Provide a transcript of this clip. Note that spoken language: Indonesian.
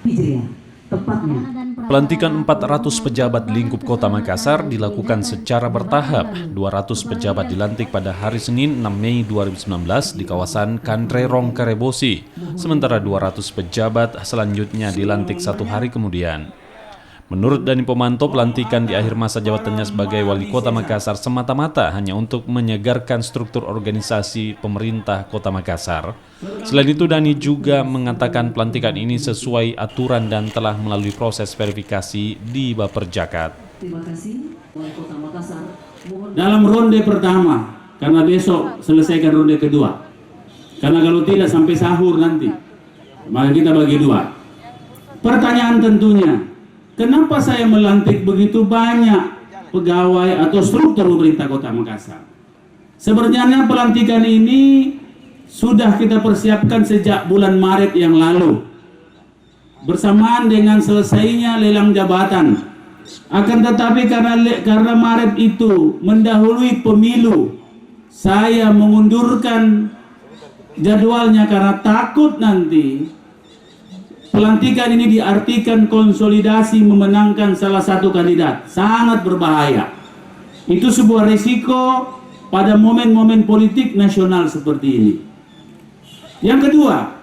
Hijriah. Tepatnya Pelantikan 400 pejabat lingkup Kota Makassar dilakukan secara bertahap. 200 pejabat dilantik pada hari Senin 6 Mei 2019 di kawasan Kandrerong Karebosi. Sementara 200 pejabat selanjutnya dilantik 1 hari kemudian. Menurut Dani Pomanto, pelantikan di akhir masa jabatannya sebagai Wali Kota Makassar semata-mata hanya untuk menyegarkan struktur organisasi pemerintah Kota Makassar. Selain itu, Dani juga mengatakan pelantikan ini sesuai aturan dan telah melalui proses verifikasi di Baperjakat. terima kasih Wali Kota Makassar. Dalam ronde pertama, karena besok selesaikan ronde kedua. Karena kalau tidak sampai sahur nanti, maka kita bagi dua. Pertanyaan tentunya, kenapa saya melantik begitu banyak pegawai atau struktur pemerintah Kota Makassar? Sebenarnya pelantikan ini sudah kita persiapkan sejak bulan Maret yang lalu. Bersamaan dengan selesainya lelang jabatan. Akan tetapi karena Maret itu mendahului pemilu, saya mengundurkan jadwalnya karena takut nanti pelantikan ini diartikan konsolidasi memenangkan salah satu kandidat. Sangat berbahaya. Itu sebuah risiko pada momen-momen politik nasional seperti ini. Yang kedua,